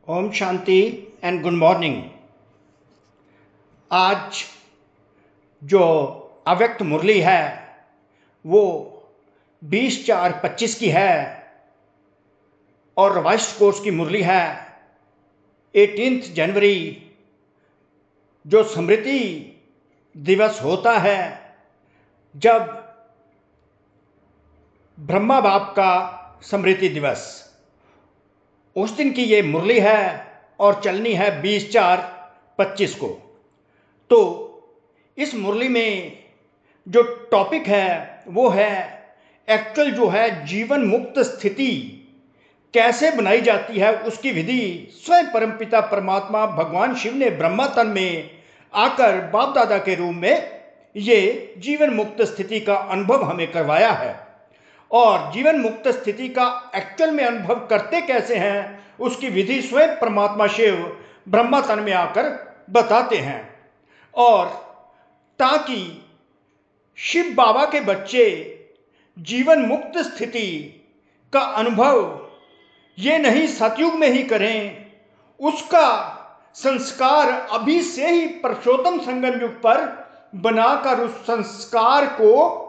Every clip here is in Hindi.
ओम शांति एंड गुड मॉर्निंग। आज जो अव्यक्त मुरली है वो 20/4/25 की है और रिवाइज्ड कोर्स की मुरली है 18 जनवरी, जो स्मृति दिवस होता है जब ब्रह्मा बाप का स्मृति दिवस, उस दिन की ये मुरली है और चलनी है 20/4/25 को। तो इस मुरली में जो टॉपिक है वो है एक्चुअल जो है जीवन मुक्त स्थिति कैसे बनाई जाती है, उसकी विधि स्वयं परमपिता परमात्मा भगवान शिव ने ब्रह्मा तन में आकर बाप दादा के रूप में ये जीवन मुक्त स्थिति का अनुभव हमें करवाया है। और जीवन मुक्त स्थिति का एक्चुअल में अनुभव करते कैसे हैं उसकी विधि स्वयं परमात्मा शिव ब्रह्मा तन में आकर बताते हैं। और ताकि शिव बाबा के बच्चे जीवन मुक्त स्थिति का अनुभव ये नहीं सतयुग में ही करें, उसका संस्कार अभी से ही पुरुषोत्तम संगम युग पर बनाकर उस संस्कार को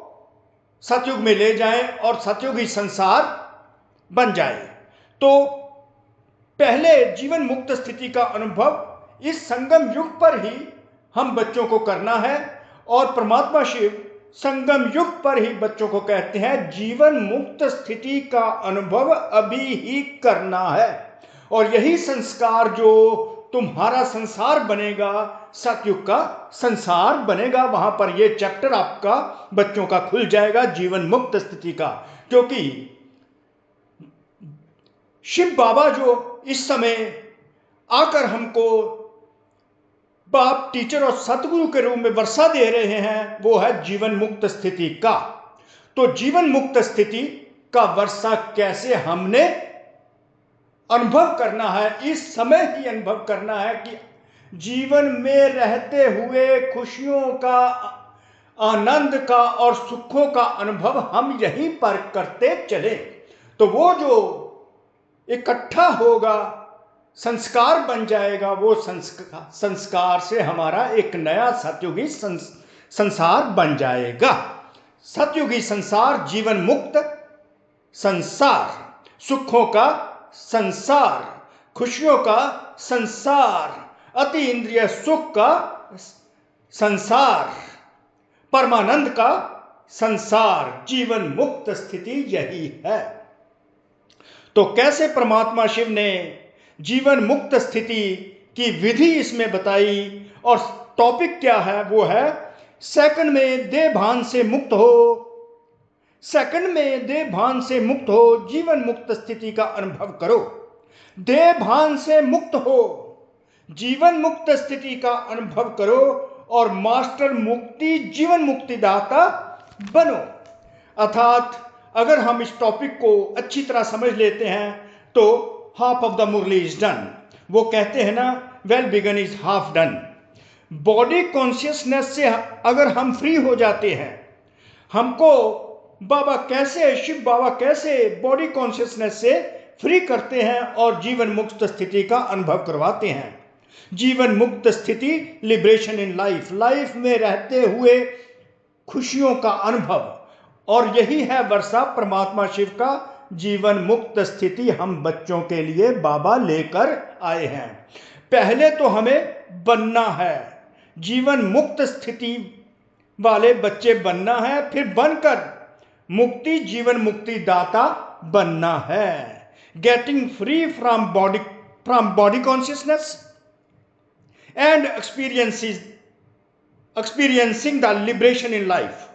सतयुग में ले जाएं और सतयुगी संसार बन जाए। तो पहले जीवन मुक्त स्थिति का अनुभव इस संगम युग पर ही हम बच्चों को करना है और परमात्मा शिव संगम युग पर ही बच्चों को कहते हैं जीवन मुक्त स्थिति का अनुभव अभी ही करना है। और यही संस्कार जो तुम्हारा संसार बनेगा, सतयुग का संसार बनेगा, वहां पर यह चैप्टर आपका बच्चों का खुल जाएगा जीवन मुक्त स्थिति का। क्योंकि शिव बाबा जो इस समय आकर हमको बाप, टीचर और सतगुरु के रूप में वर्षा दे रहे हैं वो है जीवन मुक्त स्थिति का। तो जीवन मुक्त स्थिति का वर्षा कैसे हमने अनुभव करना है, इस समय ही अनुभव करना है कि जीवन में रहते हुए खुशियों का, आनंद का और सुखों का अनुभव हम यहीं पर करते चले। तो वो जो इकट्ठा होगा संस्कार बन जाएगा, वो संस्कार से हमारा एक नया सतयुगी संसार बन जाएगा। सतयुगी संसार, जीवन मुक्त संसार, सुखों का संसार, खुशियों का संसार, अति इंद्रिय सुख का संसार, परमानंद का संसार, जीवन मुक्त स्थिति यही है। तो कैसे परमात्मा शिव ने जीवन मुक्त स्थिति की विधि इसमें बताई और टॉपिक क्या है वो है सेकंड में देह भान से मुक्त हो। सेकंड में देह भान से मुक्त हो, जीवन मुक्त स्थिति का अनुभव करो। देह भान से मुक्त हो, जीवन मुक्त स्थिति का अनुभव करो और मास्टर मुक्ति जीवन मुक्ति दाता बनो। अर्थात अगर हम इस टॉपिक को अच्छी तरह समझ लेते हैं तो half of the murli is done. वो कहते हैं ना, well begun is half done. Body consciousness से अगर हम फ्री हो जाते हैं, हमको बाबा कैसे, शिव बाबा कैसे बॉडी कॉन्शियसनेस से फ्री करते हैं और जीवन मुक्त स्थिति का अनुभव करवाते हैं। जीवन मुक्त स्थिति, लिबरेशन इन लाइफ, लाइफ में रहते हुए खुशियों का अनुभव, और यही है वर्षा परमात्मा शिव का जीवन मुक्त स्थिति हम बच्चों के लिए बाबा लेकर आए हैं। पहले तो हमें बनना है, जीवन मुक्त स्थिति वाले बच्चे बनना है, फिर बनकर मुक्ति जीवन मुक्ति दाता बनना है। Getting free from body consciousness and experiencing the liberation in life.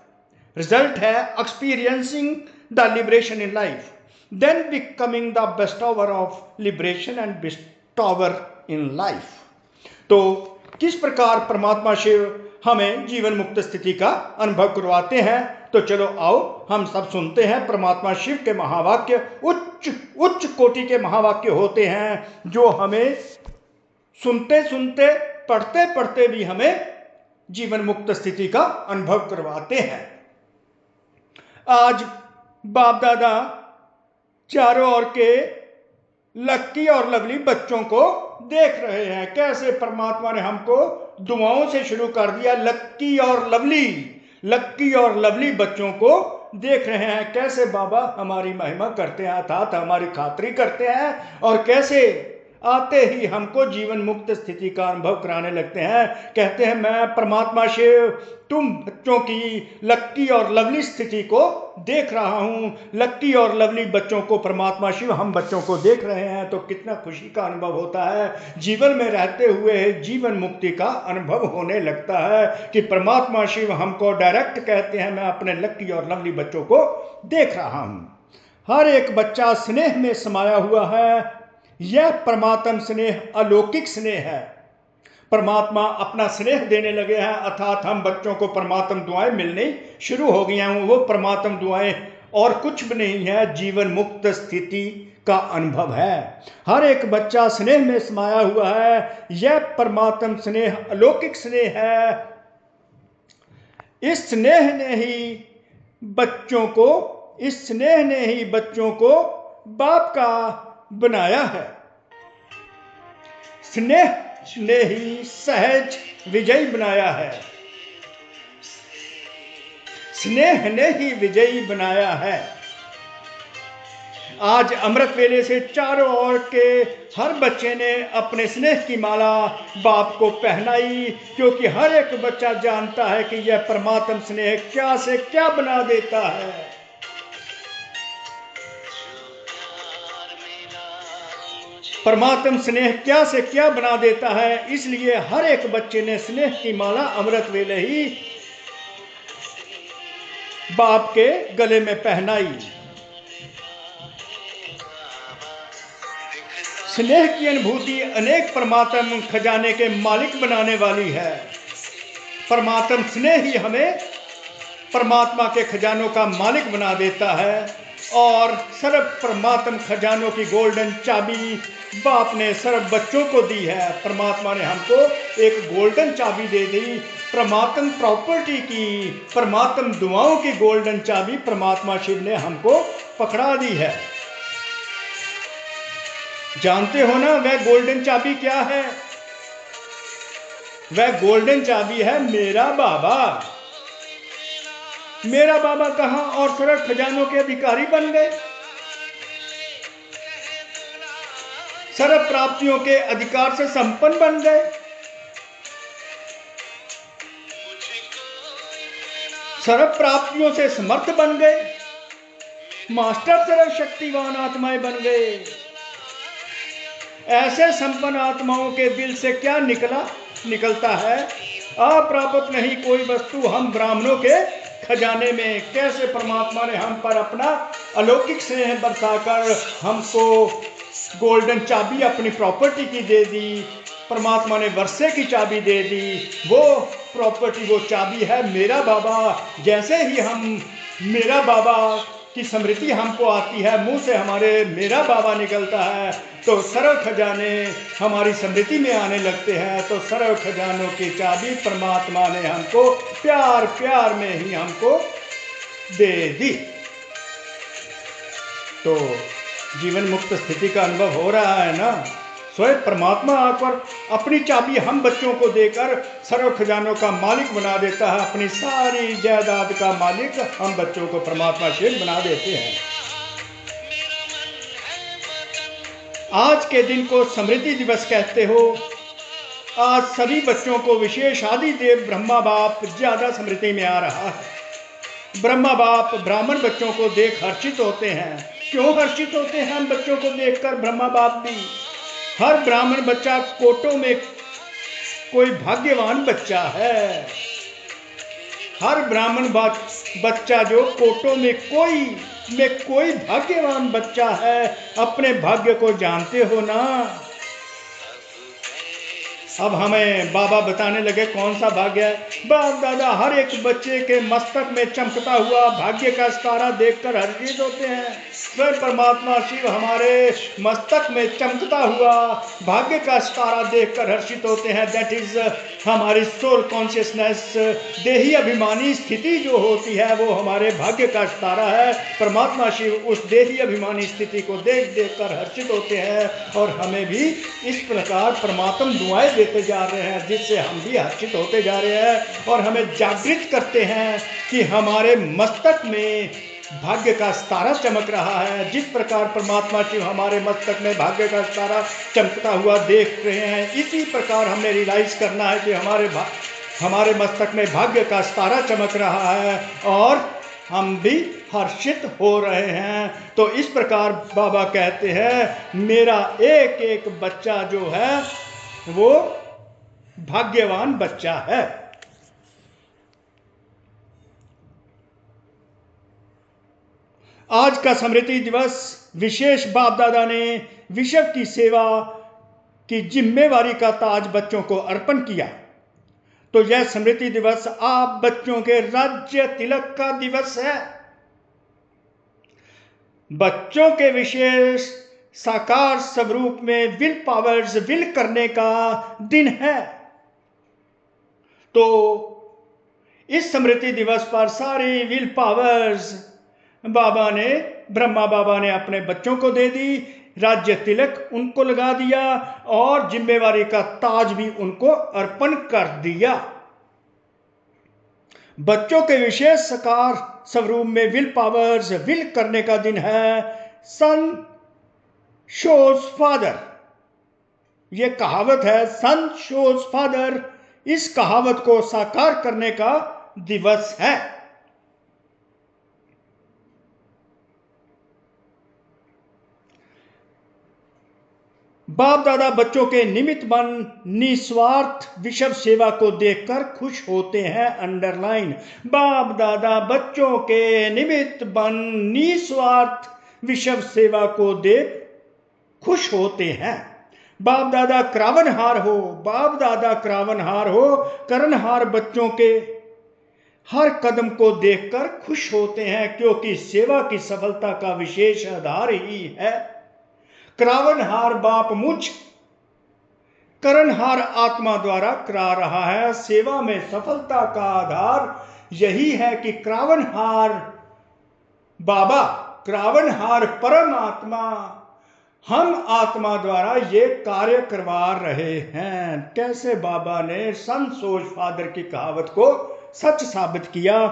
Result है experiencing the liberation in life, then becoming the bestower of liberation and bestower in life। तो किस प्रकार परमात्मा शिव हमें जीवन मुक्त स्थिति का अनुभव करवाते हैं, तो चलो आओ हम सब सुनते हैं। परमात्मा शिव के महावाक्य उच्च कोटि के महावाक्य होते हैं जो हमें सुनते सुनते, पढ़ते पढ़ते भी हमें जीवन मुक्त स्थिति का अनुभव करवाते हैं। आज बाप दादा चारों ओर के लक्की और लवली बच्चों को देख रहे हैं। कैसे परमात्मा ने हमको दुआओं से शुरू कर दिया। लक्की और लवली बच्चों को देख रहे हैं। कैसे बाबा हमारी महिमा करते हैं, अर्थात हमारी खातिरी करते हैं, और कैसे आते ही हमको जीवन मुक्त स्थिति का अनुभव कराने लगते हैं। कहते हैं मैं परमात्मा शिव तुम बच्चों की लक्की और लवली स्थिति को देख रहा हूं। लक्की और लवली बच्चों को परमात्मा शिव हम बच्चों को देख रहे हैं, तो कितना खुशी का अनुभव होता है। जीवन में रहते हुए जीवन मुक्ति का अनुभव होने लगता है कि परमात्मा शिव हमको डायरेक्ट कहते हैं मैं अपने लक्की और लवली बच्चों को देख रहा हूं। हर एक बच्चा स्नेह में समाया हुआ है। यह परमात्म स्नेह अलौकिक स्नेह है। परमात्मा अपना स्नेह देने लगे हैं, अर्थात हम बच्चों को परमात्म दुआएं मिलनी शुरू हो गई हैं। वो परमात्म दुआएं और कुछ भी नहीं है, जीवन मुक्त स्थिति का अनुभव है। हर एक बच्चा स्नेह में समाया हुआ है। यह परमात्म स्नेह अलौकिक स्नेह है। इस स्नेह ने ही बच्चों को बाप का बनाया है। स्नेह ने ही सहज विजयी बनाया है। स्नेह ने ही विजयी बनाया है। आज अमृत वेले से चारों ओर के हर बच्चे ने अपने स्नेह की माला बाप को पहनाई, क्योंकि हर एक बच्चा जानता है कि यह परमात्म स्नेह क्या से क्या बना देता है। परमात्म स्नेह क्या से क्या बना देता है। इसलिए हर एक बच्चे ने स्नेह की माला अमृत वेले ही बाप के गले में पहनाई। स्नेह की अनुभूति अनेक परमात्म खजाने के मालिक बनाने वाली है। परमात्म स्नेह ही हमें परमात्मा के खजानों का मालिक बना देता है। और सर्व परमात्म खजानों की गोल्डन चाबी बाप ने सर्व बच्चों को दी है। परमात्मा ने हमको एक गोल्डन चाबी दे दी, परमात्म प्रॉपर्टी की, परमात्म दुआओं की गोल्डन चाबी परमात्मा शिव ने हमको पकड़ा दी है। जानते हो ना वह गोल्डन चाबी क्या है? वह गोल्डन चाबी है मेरा बाबा। मेरा बाबा कहां और सर्व खजानों के अधिकारी बन गए, सर्व प्राप्तियों के अधिकार से संपन्न बन गए, सर्व प्राप्तियों से समर्थ बन गए, मास्टर सर्व शक्तिवान आत्माएं बन गए। ऐसे संपन्न आत्माओं के दिल से क्या निकलता है? अप्राप्त नहीं कोई वस्तु हम ब्राह्मणों के खजाने में। कैसे परमात्मा ने हम पर अपना अलौकिक स्नेह बरसाकर हमको गोल्डन चाबी अपनी प्रॉपर्टी की दे दी। परमात्मा ने वर्षे की चाबी दे दी। वो प्रॉपर्टी, वो चाबी है मेरा बाबा। जैसे ही हम मेरा बाबा की स्मृति हमको आती है, मुंह से हमारे मेरा बाबा निकलता है, तो सर्व खजाने हमारी स्मृति में आने लगते हैं। तो सर्व खजानों की चाबी परमात्मा ने हमको प्यार प्यार में ही हमको दे दी। तो जीवन मुक्त स्थिति का अनुभव हो रहा है ना। स्वयं परमात्मा आकर अपनी चाबी हम बच्चों को देकर सर्व खजानों का मालिक बना देता है। अपनी सारी जायदाद का मालिक हम बच्चों को परमात्मा शिव बना देते हैं। आज के दिन को स्मृति दिवस कहते हो। आज सभी बच्चों को विशेष आदि देव ब्रह्मा बाप ज्यादा स्मृति में आ रहा है। ब्रह्मा बाप ब्राह्मण बच्चों को देख हर्षित होते हैं। क्यों हर्षित होते हैं हम बच्चों को देखकर? ब्रह्मा बाप भी, हर ब्राह्मण बच्चा कोटों में कोई भाग्यवान बच्चा है। हर ब्राह्मण बच्चा जो कोटों में कोई भाग्यवान बच्चा है। अपने भाग्य को जानते हो ना। अब हमें बाबा बताने लगे कौन सा भाग्य है। बाप दादा हर एक बच्चे के मस्तक में चमकता हुआ भाग्य का सितारा देखकर हर्षित होते हैं। स्वयं परमात्मा शिव हमारे मस्तक में चमकता हुआ भाग्य का सितारा देखकर हर्षित होते हैं। दैट इज हमारी सोल कॉन्शियसनेस। देही अभिमानी स्थिति जो होती है वो हमारे भाग्य का सितारा है। परमात्मा शिव उस देही अभिमानी स्थिति को देख देख कर हर्षित होते हैं और हमें भी इस प्रकार परमात्म दुआएं देते जा रहे हैं, जिससे हम भी हर्षित होते जा रहे हैं और हमें जागृत करते हैं कि हमारे मस्तक में भाग्य का सितारा चमक रहा है। जिस प्रकार परमात्मा शिव हमारे मस्तक में भाग्य का सितारा चमकता हुआ देख रहे हैं, इसी प्रकार हमने रियलाइज करना है कि हमारे मस्तक में भाग्य का सितारा चमक रहा है और हम भी हर्षित हो रहे हैं। तो इस प्रकार बाबा कहते हैं मेरा एक एक बच्चा जो है वो भाग्यवान बच्चा है। आज का स्मृति दिवस विशेष बाप दादा ने विश्व की सेवा की जिम्मेवारी का ताज बच्चों को अर्पण किया। तो यह स्मृति दिवस आप बच्चों के राज्य तिलक का दिवस है। बच्चों के विशेष साकार स्वरूप में विल पावर्स विल करने का दिन है। तो इस स्मृति दिवस पर सारी विल पावर्स ब्रह्मा बाबा ने अपने बच्चों को दे दी, राज्य तिलक उनको लगा दिया और जिम्मेवारी का ताज भी उनको अर्पण कर दिया। बच्चों के विशेष साकार स्वरूप में विल पावर्स विल करने का दिन है। सन शोज फादर, यह कहावत है, सन शोज फादर, इस कहावत को साकार करने का दिवस है। बाप दादा बच्चों के निमित्त बन निस्वार्थ विश्व सेवा को देखकर खुश होते हैं। अंडरलाइन, बाप दादा बच्चों के निमित्त बन निस्वार्थ विश्व सेवा को देख खुश होते हैं। बाप दादा क्रावनहार हो, बाप दादा क्रावनहार हो, करनहार बच्चों के हर कदम को देखकर खुश होते हैं, क्योंकि सेवा की सफलता का विशेष आधार ही है। क्रावनहार बाप मुझ करनहार आत्मा द्वारा करा रहा है। सेवा में सफलता का आधार यही है कि क्रावनहार बाबा, क्रावनहार परम आत्मा, हम आत्मा द्वारा ये कार्य करवा रहे हैं। कैसे बाबा ने सन सोज फादर की कहावत को सच साबित किया।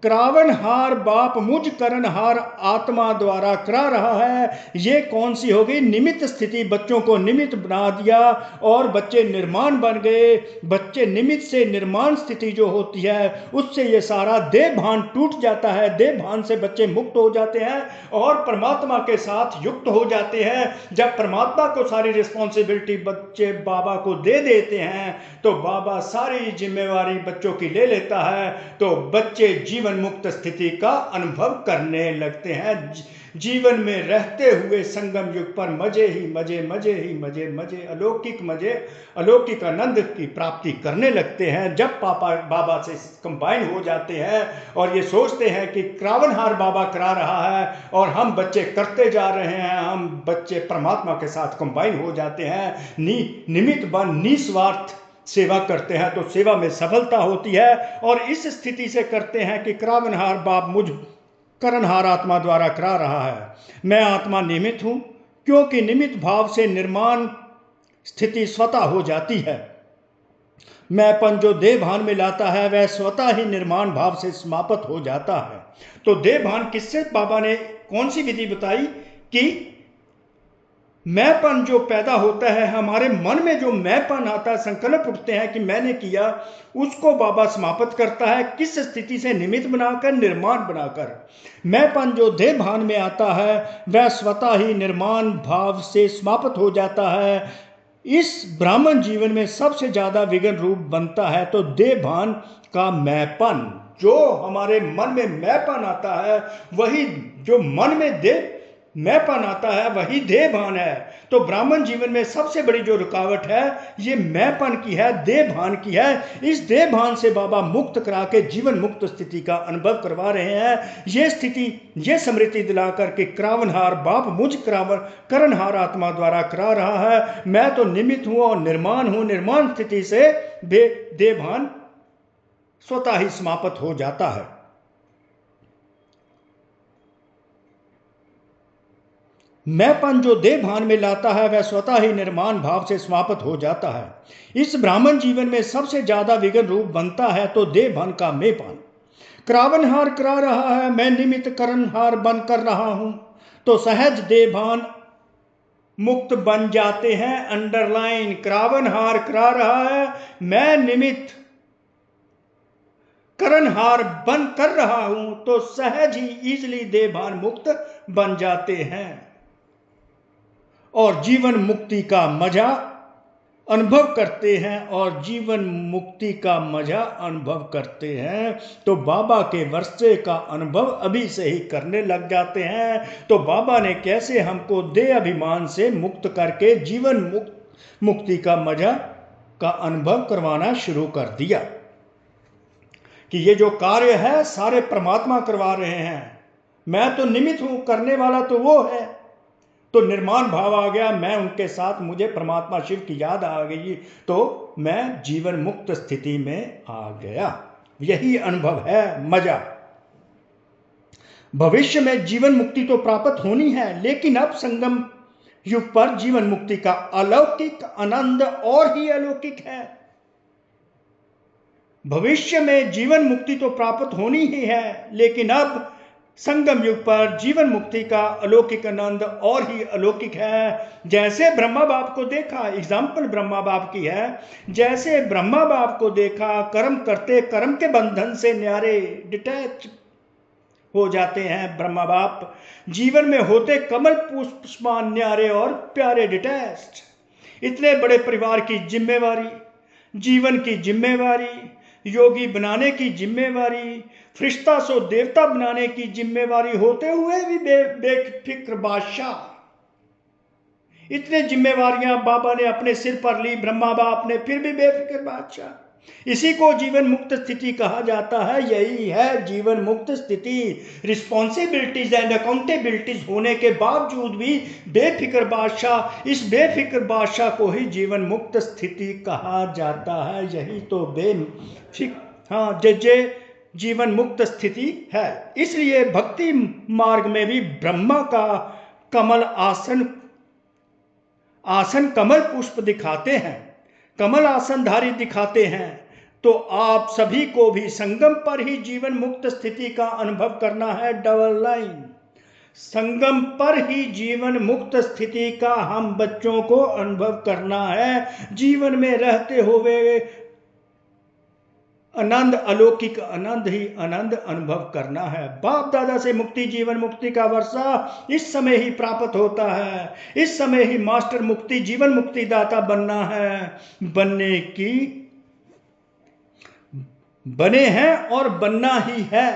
क्रावनहार बाप मुझ करनहार आत्मा द्वारा करा रहा है। ये कौन सी हो गई निमित्त स्थिति, बच्चों को निमित्त बना दिया और बच्चे निर्माण बन गए। बच्चे निमित्त से निर्माण स्थिति जो होती है उससे ये सारा देह भान टूट जाता है। देह भान से बच्चे मुक्त हो जाते हैं और परमात्मा के साथ युक्त हो जाते हैं। जब परमात्मा को सारी रिस्पॉन्सिबिलिटी बच्चे बाबा को दे देते हैं तो बाबा सारी जिम्मेवारी बच्चों की ले लेता है। तो बच्चे जीवन मुक्त स्थिति का अनुभव करने लगते हैं। जीवन में रहते हुए संगम युग पर मजे ही मजे, मजे ही मजे, मजे अलौकिक आनंद की प्राप्ति करने लगते हैं। जब पापा बाबा से कंबाइन हो जाते हैं और ये सोचते हैं कि क्रावनहार बाबा करा रहा है और हम बच्चे करते जा रहे हैं, हम बच्चे परमात्मा के साथ कंबाइन हो जाते हैं, निमित्त बन निस्वार्थ सेवा करते हैं, तो सेवा में सफलता होती है। और इस स्थिति से करते हैं कि क्रावनहार बाप मुझ करनहार आत्मा द्वारा करा रहा है। मैं आत्मा निमित्त हूं, क्योंकि निमित्त भाव से निर्माण स्थिति स्वतः हो जाती है। मैंपन जो देह भान में लाता है वह स्वतः ही निर्माण भाव से समाप्त हो जाता है। तो देह भान किससे बाबा ने कौन सी विधि बताई कि मैंपन जो पैदा होता है, हमारे मन में जो मैंपन आता है, संकल्प उठते हैं कि मैंने किया, उसको बाबा समाप्त करता है। किस स्थिति से निमित्त बनाकर, निर्माण बनाकर। मैंपन जो देह भान में आता है वह स्वतः ही निर्माण भाव से समाप्त हो जाता है। इस ब्राह्मण जीवन में सबसे ज्यादा विघ्न रूप बनता है तो देह भान का मैंपन। जो हमारे मन में मैंपन आता है वही जो मन में देह मैंपन आता है वही देह भान है। तो ब्राह्मण जीवन में सबसे बड़ी जो रुकावट है ये मैंपन की है, देह भान की है। इस देह भान से बाबा मुक्त करा के जीवन मुक्त स्थिति का अनुभव करवा रहे हैं। ये स्थिति, ये स्मृति दिला करके क्रावनहार बाप मुझ करणहार आत्मा द्वारा करा रहा है। मैं तो निमित्त हूं और निर्माण हूं। निर्माण स्थिति से देह भान स्वतः ही समाप्त हो जाता है। मैंपन जो देह भान में लाता है वह स्वतः ही निर्माण भाव से समाप्त हो जाता है। इस ब्राह्मण जीवन में सबसे ज्यादा विघ्न रूप बनता है तो देह भान का मैंपन। क्रावनहार करा रहा है, मैं निमित्त करणहार बन कर रहा हूं, तो सहज देह भान मुक्त बन जाते हैं। अंडरलाइन, क्रावनहार करा रहा है, मैं निमित्त करणहार बन कर रहा हूं, तो सहज ही इजली देह भान मुक्त बन जाते हैं और जीवन मुक्ति का मजा अनुभव करते हैं। और जीवन मुक्ति का मजा अनुभव करते हैं तो बाबा के वर्षे का अनुभव अभी से ही करने लग जाते हैं। तो बाबा ने कैसे हमको देह अभिमान से मुक्त करके जीवन मुक्ति का मजा का अनुभव करवाना शुरू कर दिया कि ये जो कार्य है सारे परमात्मा करवा रहे हैं, मैं तो निमित्त हूं, करने वाला तो वो है। तो निर्माण भाव आ गया, मैं उनके साथ, मुझे परमात्मा शिव की याद आ गई, तो मैं जीवन मुक्त स्थिति में आ गया। यही अनुभव है मजा। भविष्य में जीवन मुक्ति तो प्राप्त होनी है, लेकिन अब संगम युग पर जीवन मुक्ति का अलौकिक आनंद और ही अलौकिक है। भविष्य में जीवन मुक्ति तो प्राप्त होनी ही है, लेकिन अब संगम युग पर जीवन मुक्ति का अलौकिक आनंद और ही अलौकिक है। जैसे ब्रह्मा बाप को देखा, एग्जाम्पल ब्रह्मा बाप की है, जैसे ब्रह्मा बाप को देखा कर्म करते कर्म के बंधन से न्यारे डिटैच हो जाते हैं ब्रह्मा बाप, जीवन में होते कमल पुष्पमान न्यारे और प्यारे डिटैच्ड। इतने बड़े परिवार की जिम्मेवारी, जीवन की जिम्मेवारी, योगी बनाने की जिम्मेवारी, फरिश्ता सो देवता बनाने की जिम्मेवारी होते हुए भी बेफिक्र बादशाह। इतने जिम्मेवारियां बाबा ने अपने सिर पर ली, ब्रह्मा बाप ने, फिर भी बेफिक्र बादशाह। इसी को जीवन मुक्त स्थिति कहा जाता है। यही है जीवन मुक्त स्थिति। रिस्पॉन्सिबिलिटीज एंड अकाउंटेबिलिटीज होने के बावजूद भी बेफिक्र बादशाह, इस बेफिक्र बादशाह को ही जीवन मुक्त स्थिति कहा जाता है। यही तो जय जीवन मुक्त स्थिति है। इसलिए भक्ति मार्ग में भी ब्रह्मा का कमल आसन कमल पुष्प दिखाते हैं, कमल आसनधारी दिखाते हैं। तो आप सभी को भी संगम पर ही जीवन मुक्त स्थिति का अनुभव करना है। डबल लाइन, संगम पर ही जीवन मुक्त स्थिति का हम बच्चों को अनुभव करना है। जीवन में रहते हुए आनंद, अलौकिक आनंद ही आनंद अनुभव करना है। बाप दादा से मुक्ति, जीवन मुक्ति का वर्षा इस समय ही प्राप्त होता है। इस समय ही मास्टर मुक्ति, जीवन मुक्ति दाता बनना है, बने हैं और बनना ही है।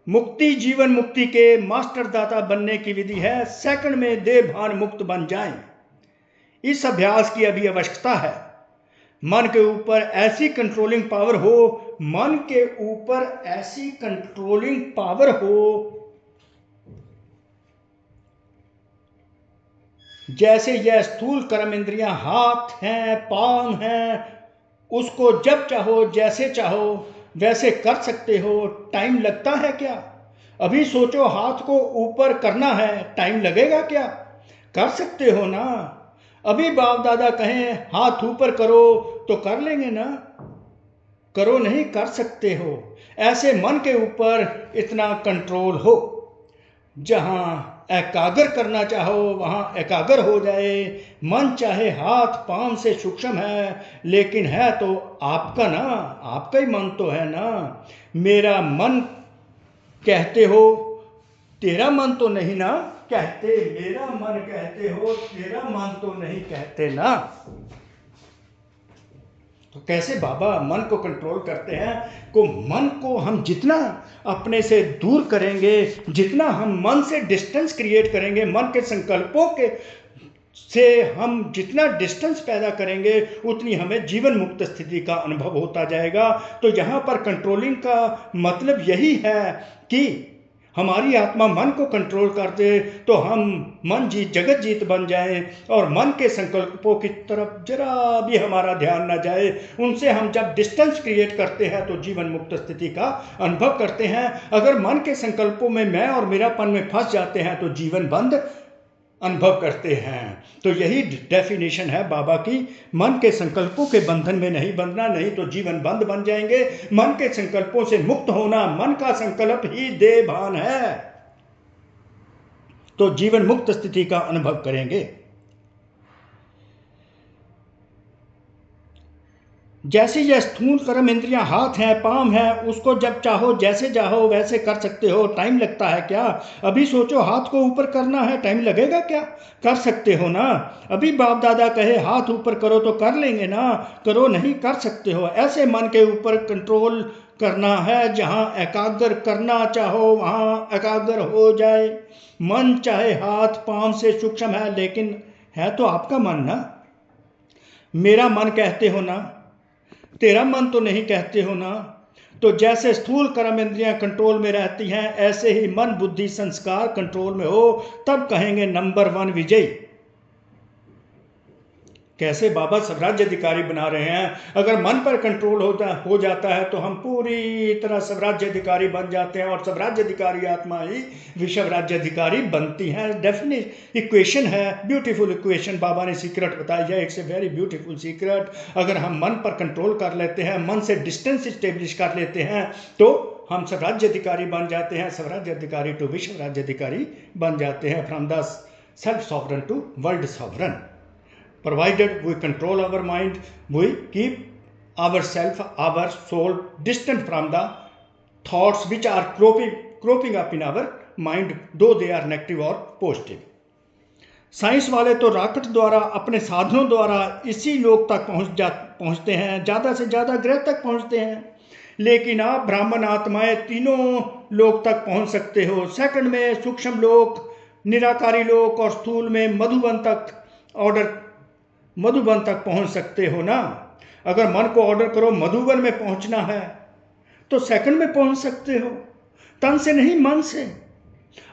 मुक्ति, जीवन मुक्ति के मास्टर दाता बनने की विधि है, सेकंड में देह भान मुक्त बन जाएं। इस अभ्यास की अभी आवश्यकता है। मन के ऊपर ऐसी कंट्रोलिंग पावर हो, मन के ऊपर ऐसी कंट्रोलिंग पावर हो जैसे यह स्थूल कर्म इंद्रियां हाथ हैं, पांव हैं, उसको जब चाहो जैसे चाहो वैसे कर सकते हो। टाइम लगता है क्या? अभी सोचो, हाथ को ऊपर करना है, टाइम लगेगा क्या? कर सकते हो ना। अभी बाप दादा कहें हाथ ऊपर करो तो कर लेंगे ना? करो नहीं, कर सकते हो। ऐसे मन के ऊपर इतना कंट्रोल हो, जहां एकाग्र करना चाहो वहां एकाग्र हो जाए। मन चाहे हाथ पांव से सूक्ष्म है, लेकिन है तो आपका ना, आपका ही मन तो है ना। मेरा मन कहते हो, तेरा मन तो नहीं ना कहते। मेरा मन कहते हो, तेरा मन तो नहीं कहते ना। तो कैसे बाबा मन को कंट्रोल करते हैं? को मन को हम जितना अपने से दूर करेंगे, जितना हम मन से डिस्टेंस क्रिएट करेंगे, मन के संकल्पों के से हम जितना डिस्टेंस पैदा करेंगे, उतनी हमें जीवन मुक्त स्थिति का अनुभव होता जाएगा। तो यहाँ पर कंट्रोलिंग का मतलब यही है कि हमारी आत्मा मन को कंट्रोल कर दे, तो हम मन जीत जगत जीत बन जाएं और मन के संकल्पों की तरफ जरा भी हमारा ध्यान ना जाए। उनसे हम जब डिस्टेंस क्रिएट करते हैं तो जीवन मुक्त स्थिति का अनुभव करते हैं। अगर मन के संकल्पों में मैं और मेरापन में फंस जाते हैं तो जीवन बंद अनुभव करते हैं। तो यही डेफिनेशन है बाबा की, मन के संकल्पों के बंधन में नहीं बंधना, नहीं तो जीवन बंद बन जाएंगे। मन के संकल्पों से मुक्त होना, मन का संकल्प ही देह भान है, तो जीवन मुक्त स्थिति का अनुभव करेंगे। जैसे यह स्थूल कर्म इंद्रियां हाथ हैं, पांव हैं, उसको जब चाहो जैसे चाहो वैसे कर सकते हो। टाइम लगता है क्या? अभी सोचो हाथ को ऊपर करना है, टाइम लगेगा क्या? कर सकते हो ना। अभी बाप दादा कहे हाथ ऊपर करो तो कर लेंगे ना? करो नहीं, कर सकते हो। ऐसे मन के ऊपर कंट्रोल करना है, जहां एकाग्र करना चाहो वहां एकाग्र हो जाए। मन चाहे हाथ पांव से सूक्ष्म है, लेकिन है तो आपका मन ना। मेरा मन कहते हो ना, तेरा मन तो नहीं कहते हो ना। तो जैसे स्थूल कर्म इंद्रियां कंट्रोल में रहती हैं, ऐसे ही मन बुद्धि संस्कार कंट्रोल में हो, तब कहेंगे नंबर 1 विजयी। कैसे बाबा स्वराज्य अधिकारी बना रहे हैं। अगर मन पर कंट्रोल हो जाता है तो हम पूरी तरह स्वराज्य अधिकारी बन जाते हैं, और स्वराज्य अधिकारी आत्मा ही विश्व राज्य अधिकारी बनती है। डेफिनेट इक्वेशन है, ब्यूटीफुल इक्वेशन। बाबा ने सीक्रेट बताई है, it's a very beautiful secret. अगर हम मन पर कंट्रोल कर लेते हैं, मन से डिस्टेंस स्टेब्लिश कर लेते हैं, तो हम स्वराज्य अधिकारी बन जाते हैं। स्वराज्य अधिकारी टू विश्व राज्य अधिकारी बन जाते हैं। From the self sovereign to world sovereign. Provided we control our mind, we keep ourself, our soul distant from the thoughts which are cropping up in our mind, though they are negative or positive. Science वाले तो रॉकेट द्वारा, अपने साधनों द्वारा इसी लोक तक पहुंचते हैं, ज़्यादा से ज़्यादा ग्रह तक पहुंचते हैं। लेकिन आप ब्राह्मण आत्माएं तीनों लोक तक पहुंच सकते हो। सेकंड में सूक्ष्म लोक, निराकारी लोक, और स्थूल में मधुबन तक पहुंच सकते हो ना। अगर मन को ऑर्डर करो मधुबन में पहुंचना है तो सेकंड में पहुंच सकते हो, तन से नहीं मन से।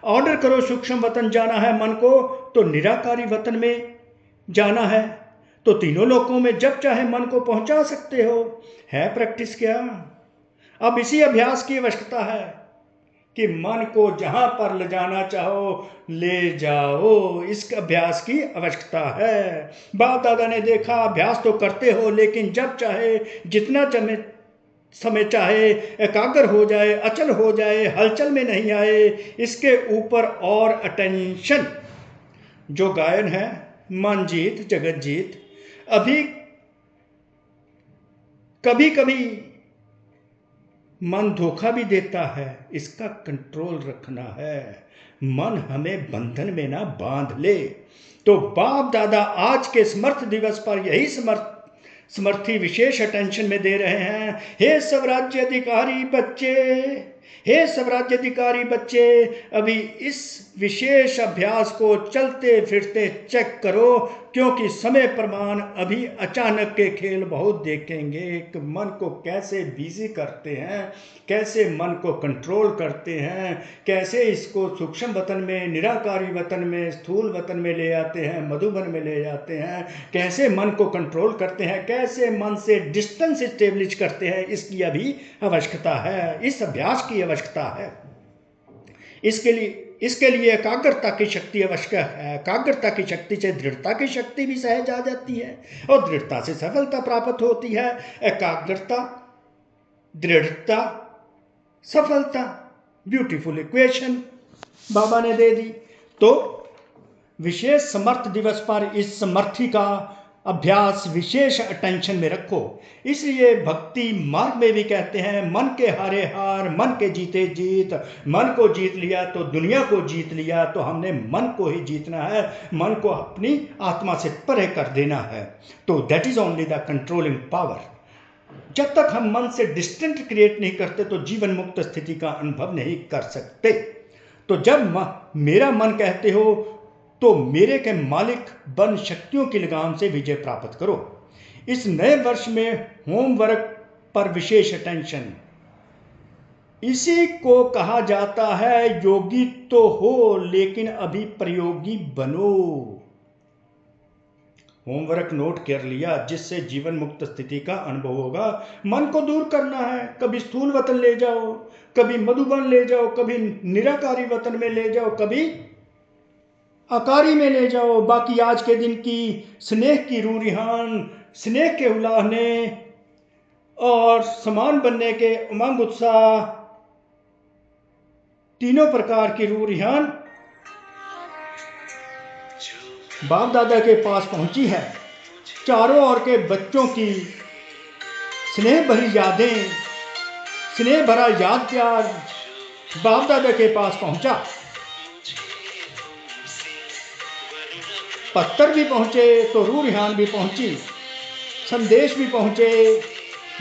ऑर्डर करो सूक्ष्म वतन जाना है मन को, तो निराकारी वतन में जाना है, तो तीनों लोकों में जब चाहे मन को पहुंचा सकते हो। है प्रैक्टिस क्या? अब इसी अभ्यास की आवश्यकता है कि मन को जहां पर ले जाना चाहो ले जाओ। इस अभ्यास की आवश्यकता है। बाप दादा ने देखा, अभ्यास तो करते हो, लेकिन जब चाहे जितना समय चाहे एकाग्र हो जाए, अचल हो जाए, हलचल में नहीं आए, इसके ऊपर और अटेंशन। जो गायन है, मन जीत जगत जीत। अभी कभी कभी मन धोखा भी देता है, इसका कंट्रोल रखना है। मन हमें बंधन में ना बांध ले। तो बाप दादा आज के समर्थ दिवस पर यही समर्थी विशेष अटेंशन में दे रहे हैं। हे स्वराज्य अधिकारी बच्चे, हे स्वराज्य अधिकारी बच्चे, अभी इस विशेष अभ्यास को चलते फिरते चेक करो, क्योंकि समय प्रमाण अभी अचानक के खेल बहुत देखेंगे कि मन को कैसे बिजी करते हैं, कैसे मन को कंट्रोल करते हैं, कैसे इसको सूक्ष्म वतन में, निराकारी वतन में, स्थूल वतन में ले आते हैं, मधुबन में ले जाते हैं, कैसे मन को कंट्रोल करते हैं, कैसे मन से डिस्टेंस स्टेब्लिश करते हैं। इसकी अभी आवश्यकता है, इस अभ्यास की आवश्यकता है। इसके लिए एकाग्रता की शक्ति आवश्यक है। एकाग्रता की शक्ति से दृढ़ता की शक्ति भी सहज आ जाती है, और दृढ़ता से सफलता प्राप्त होती है। एकाग्रता, दृढ़ता, सफलता, ब्यूटीफुल इक्वेशन बाबा ने दे दी। तो विशेष समर्थ दिवस पर इस समर्थी का अभ्यास विशेष अटेंशन में रखो। इसलिए भक्ति मार्ग में भी कहते हैं, मन के हारे हार, मन के जीते जीत। मन को जीत लिया तो दुनिया को जीत लिया। तो हमने मन को ही जीतना है, मन को अपनी आत्मा से परे कर देना है। तो that is only the controlling power. जब तक हम मन से डिस्टेंट क्रिएट नहीं करते तो जीवन मुक्त स्थिति का अनुभव नहीं कर सकते। तो जब मेरा मन कहते हो तो मेरे के मालिक बन शक्तियों की लगाम से विजय प्राप्त करो। इस नए वर्ष में होमवर्क पर विशेष अटेंशन। इसी को कहा जाता है योगी तो हो लेकिन अभी प्रयोगी बनो। होमवर्क नोट कर लिया जिससे जीवन मुक्त स्थिति का अनुभव होगा। मन को दूर करना है, कभी स्थूल वतन ले जाओ, कभी मधुबन ले जाओ, कभी निराकारी वतन में ले जाओ, कभी आकारी में ले जाओ। बाकी आज के दिन की स्नेह की रूह रिहान, स्नेह के उलाहने और समान बनने के उमंग उत्साह, तीनों प्रकार की रूह रिहान बाप दादा के पास पहुंची है। चारों ओर के बच्चों की स्नेह भरी यादें, स्नेह भरा याद प्यार बाप दादा के पास पहुंचा। पत्थर भी पहुंचे तो रूह रिहान भी पहुंची, संदेश भी पहुंचे।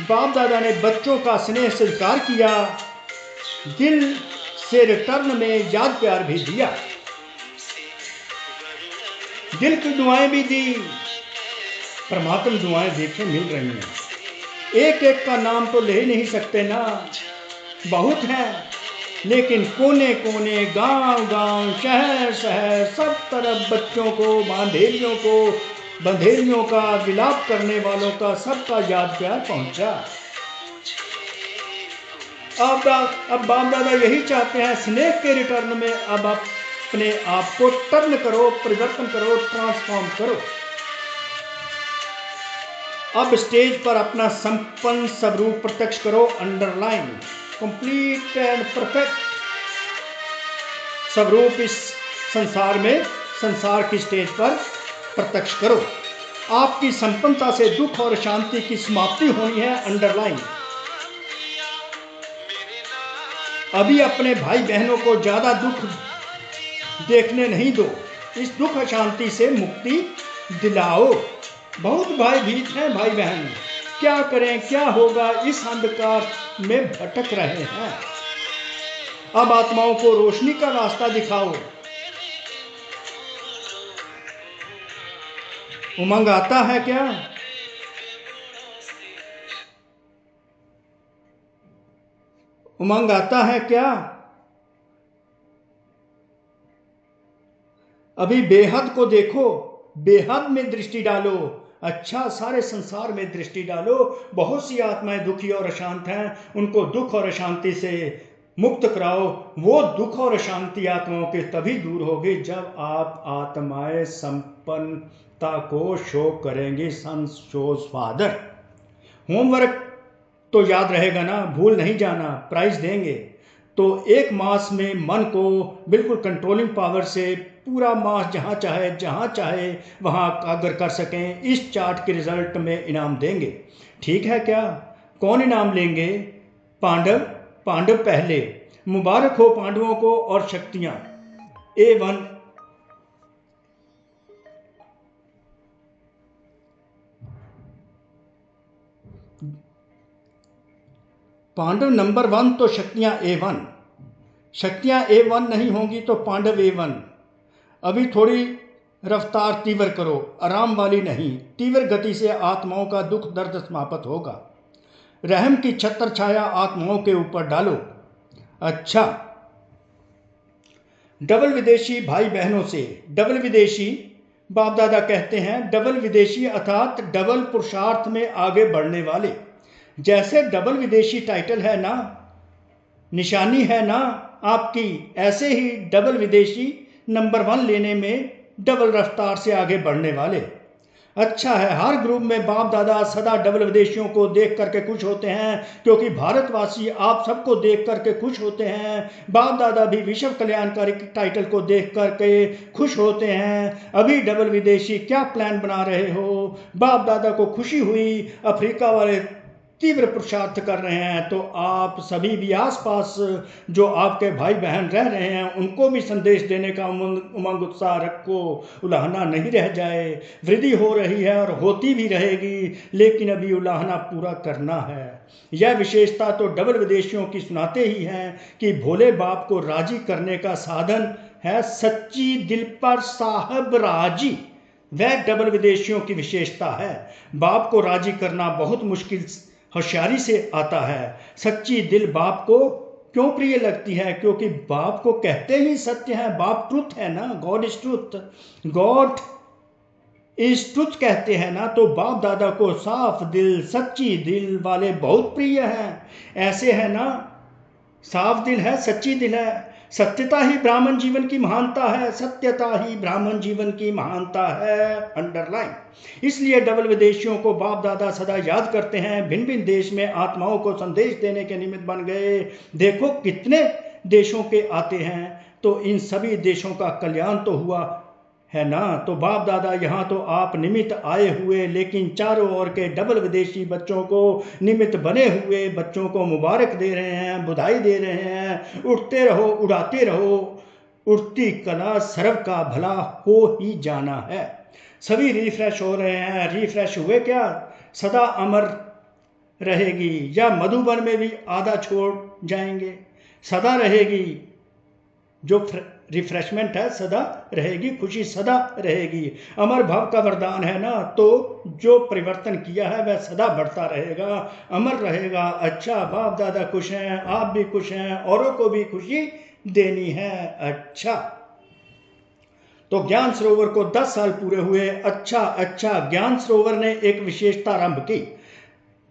बाप दादा ने बच्चों का स्नेह स्वीकार किया, दिल से रिटर्न में याद प्यार भी दिया, दिल की दुआएं भी दी। परमात्मा दुआएं देखे मिल रही हैं। एक एक का नाम तो ले ही नहीं सकते ना, बहुत हैं, लेकिन कोने कोने, गांव गांव, शहर शहर, सब तरफ बच्चों को, बंधेरियों का, विलाप करने वालों का, सबका याद प्यार पहुंचा। अब बाप दादा यही चाहते हैं, स्नेह के रिटर्न में अब आप अपने आप को टर्न करो, परिवर्तन करो, ट्रांसफॉर्म करो। अब स्टेज पर अपना संपन्न स्वरूप प्रत्यक्ष करो, अंडरलाइन, कंप्लीट एंड परफेक्ट स्वरूप इस संसार में, संसार की स्टेज पर प्रत्यक्ष करो। आपकी संपन्नता से दुख और शांति की समाप्ति होनी है, अंडरलाइन। अभी अपने भाई बहनों को ज्यादा दुख देखने नहीं दो, इस दुख अशांति से मुक्ति दिलाओ। बहुत भाई भीत हैं भाई बहन, क्या करें क्या होगा इस अंधकार में भटक रहे हैं। अब आत्माओं को रोशनी का रास्ता दिखाओ। उमंग आता है क्या? उमंग आता है क्या? अभी बेहद को देखो, बेहद में दृष्टि डालो। अच्छा, सारे संसार में दृष्टि डालो। बहुत सी आत्माएं दुखी और अशांत हैं, उनको दुख और अशांति से मुक्त कराओ। वो दुख और अशांति आत्माओं के तभी दूर होगी जब आप आत्माएं संपन्नता को शो करेंगी। सन शोज फादर। होमवर्क तो याद रहेगा ना, भूल नहीं जाना, प्राइज देंगे। तो एक मास में मन को बिल्कुल कंट्रोलिंग पावर से पूरा मास जहाँ चाहे वहाँ अगर कर सकें, इस चार्ट के रिजल्ट में इनाम देंगे। ठीक है क्या? कौन इनाम लेंगे? पांडव पहले। मुबारक हो पांडवों को और शक्तियां। A1 पांडव नंबर 1 तो शक्तियां A1। शक्तियां A1 नहीं होंगी तो पांडव A1। अभी थोड़ी रफ्तार तीव्र करो, आराम वाली नहीं, तीव्र गति से आत्माओं का दुख दर्द समाप्त होगा। रहम की छत्र छाया आत्माओं के ऊपर डालो। अच्छा, डबल विदेशी भाई बहनों से, डबल विदेशी बाप दादा कहते हैं, डबल विदेशी अर्थात डबल पुरुषार्थ में आगे बढ़ने वाले। जैसे डबल विदेशी टाइटल है ना, निशानी है ना आपकी, ऐसे ही डबल विदेशी नंबर 1 लेने में डबल रफ्तार से आगे बढ़ने वाले। अच्छा है, हर ग्रुप में बाप दादा सदा डबल विदेशियों को देख करके खुश होते हैं, क्योंकि भारतवासी आप सबको देख करके खुश होते हैं। बाप दादा भी विश्व कल्याणकारी टाइटल को देख करके खुश होते हैं। अभी डबल विदेशी क्या प्लान बना रहे हो? बाप दादा को खुशी हुई अफ्रीका वाले तीव्र पुरुषार्थ कर रहे हैं, तो आप सभी भी आसपास जो आपके भाई बहन रह रहे हैं उनको भी संदेश देने का उमंग उत्साह रखो, उलाहना नहीं रह जाए। वृद्धि हो रही है और होती भी रहेगी, लेकिन अभी उलाहना पूरा करना है। यह विशेषता तो डबल विदेशियों की सुनाते ही हैं कि भोले बाप को राजी करने का साधन है सच्ची दिल पर साहब राजी। वह डबल विदेशियों की विशेषता है। बाप को राजी करना बहुत मुश्किल होशियारी से आता है। सच्ची दिल बाप को क्यों प्रिय लगती है? क्योंकि बाप को कहते ही सत्य है। बाप ट्रुथ है ना, God is truth, God is truth कहते हैं ना। तो बाप दादा को साफ दिल सच्ची दिल वाले बहुत प्रिय हैं। ऐसे है ना, साफ दिल है, सच्ची दिल है। सत्यता ही ब्राह्मण जीवन की महानता है, सत्यता ही ब्राह्मण जीवन की महानता है, अंडरलाइन। इसलिए डबल विदेशियों को बाप दादा सदा याद करते हैं। भिन्न भिन्न देश में आत्माओं को संदेश देने के निमित्त बन गए। देखो कितने देशों के आते हैं, तो इन सभी देशों का कल्याण तो हुआ है ना। तो बाप दादा यहाँ तो आप निमित्त आए हुए, लेकिन चारों ओर के डबल विदेशी बच्चों को निमित्त बने हुए बच्चों को मुबारक दे रहे हैं, बधाई दे रहे हैं। उठते रहो, उड़ाते रहो, उड़ती कला सर्व का भला हो ही जाना है। सभी रिफ्रेश हो रहे हैं। रिफ्रेश हुए क्या? सदा अमर रहेगी, या मधुबन में भी आधा छोड़ जाएंगे? सदा रहेगी। जो रिफ्रेशमेंट है सदा रहेगी, खुशी सदा रहेगी। अमर भाव का वरदान है ना, तो जो परिवर्तन किया है वह सदा बढ़ता रहेगा, अमर रहेगा। अच्छा, बाप दादा खुश हैं, आप भी खुश हैं, औरों को भी खुशी देनी है। अच्छा, तो ज्ञान सरोवर को 10 साल पूरे हुए। अच्छा, ज्ञान सरोवर ने एक विशेषता आरंभ की।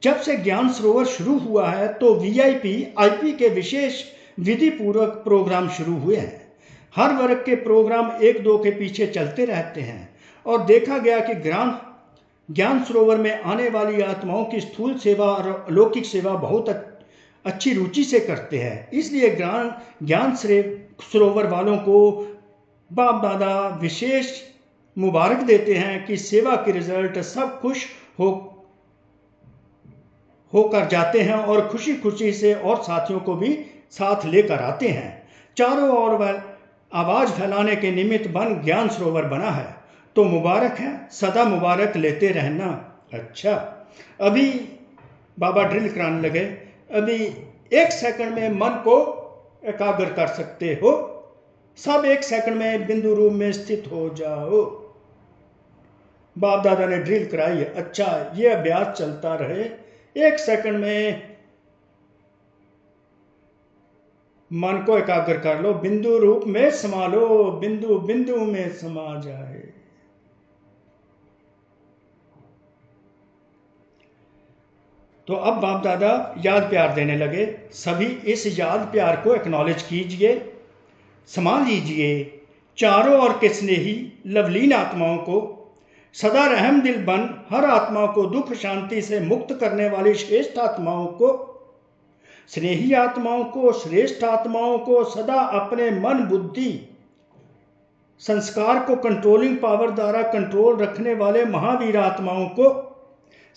जब से ज्ञान सरोवर शुरू हुआ है तो VIP IP के विशेष विधि पूर्वक प्रोग्राम शुरू हुए हैं। हर वर्ग के प्रोग्राम एक दो के पीछे चलते रहते हैं, और देखा गया कि ज्ञान सरोवर में आने वाली आत्माओं की स्थूल सेवा और अलौकिक सेवा बहुत अच्छी रुचि से करते हैं। इसलिए ज्ञान सरोवर वालों को बाप दादा विशेष मुबारक देते हैं कि सेवा के रिजल्ट सब खुश होकर जाते हैं, और खुशी खुशी से और साथियों को भी साथ लेकर आते हैं। चारों ओर वह आवाज फैलाने के निमित्त बन ज्ञान सरोवर बना है। तो मुबारक है, सदा मुबारक लेते रहना। अच्छा, अभी बाबा ड्रिल कराने लगे। अभी 1 सेकंड में मन को एकाग्र कर सकते हो। सब 1 सेकंड में बिंदु रूप में स्थित हो जाओ। बाप दादा ने ड्रिल कराई। अच्छा, ये अभ्यास चलता रहे। 1 सेकंड में मन को एकाग्र कर लो, बिंदु रूप में समा लो, बिंदु बिंदु में समा जाए। तो अब बाप दादा याद प्यार देने लगे। सभी इस याद प्यार को एक्नॉलेज कीजिए, समा लीजिए। चारों ओर के स्नेही लवलीन आत्माओं को सदा रहम दिल बन हर आत्मा को दुख शांति से मुक्त करने वाली श्रेष्ठ आत्माओं को, स्नेही आत्माओं को, श्रेष्ठ आत्माओं को, सदा अपने मन बुद्धि संस्कार को कंट्रोलिंग पावर द्वारा कंट्रोल रखने वाले महावीर आत्माओं को,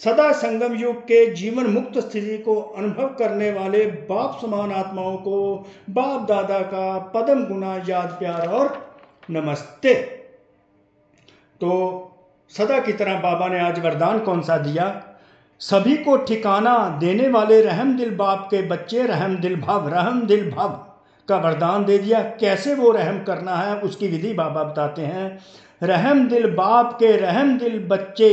सदा संगम युग के जीवन मुक्त स्थिति को अनुभव करने वाले बाप समान आत्माओं को बाप दादा का पदम गुना याद प्यार और नमस्ते। तो सदा की तरह बाबा ने आज वरदान कौन सा दिया? सभी को ठिकाना देने वाले रहम दिल बाप के बच्चे रहम दिल भाव का वरदान दे दिया। कैसे वो रहम करना है उसकी विधि बाबा बताते हैं। रहम दिल बाप के रहम दिल बच्चे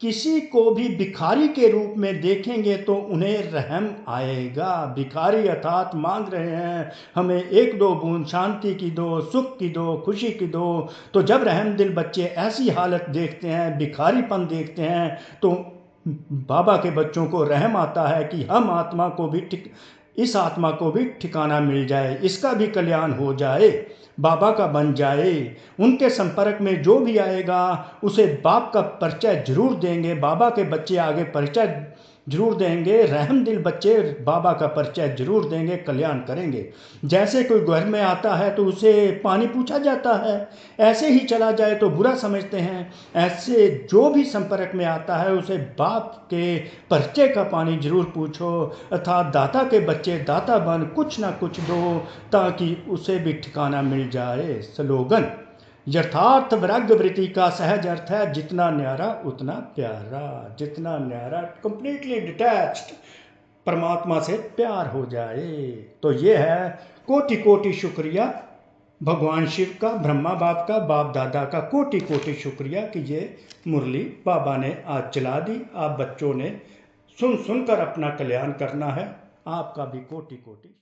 किसी को भी भिखारी के रूप में देखेंगे तो उन्हें रहम आएगा। भिखारी अर्थात मांग रहे हैं हमें 1-2 बूंद शांति की दो, सुख की दो, खुशी की दो। तो जब रहम दिल बच्चे ऐसी हालत देखते हैं, भिखारीपन देखते हैं, तो बाबा के बच्चों को रहम आता है कि हम आत्मा को भी इस आत्मा को भी ठिकाना मिल जाए, इसका भी कल्याण हो जाए, बाबा का बन जाए। उनके संपर्क में जो भी आएगा उसे बाप का परिचय जरूर देंगे। बाबा के बच्चे आगे परिचय जरूर देंगे। रहम दिल बच्चे बाबा का परिचय जरूर देंगे, कल्याण करेंगे। जैसे कोई घर में आता है तो उसे पानी पूछा जाता है, ऐसे ही चला जाए तो बुरा समझते हैं। ऐसे जो भी संपर्क में आता है उसे बाप के परिचय का पानी जरूर पूछो, अर्थात दाता के बच्चे दाता बन कुछ ना कुछ दो ताकि उसे भी ठिकाना मिल जाए। स्लोगन यथार्थ वैराग्य वृत्ति का सहज अर्थ है जितना न्यारा उतना प्यारा। जितना न्यारा, कंप्लीटली डिटैच्ड, परमात्मा से प्यार हो जाए। तो ये है कोटि कोटि शुक्रिया भगवान शिव का, ब्रह्मा बाप का, बाप दादा का कोटि कोटि शुक्रिया कि ये मुरली बाबा ने आज चला दी। आप बच्चों ने सुन सुनकर अपना कल्याण करना है। आपका भी कोटि कोटि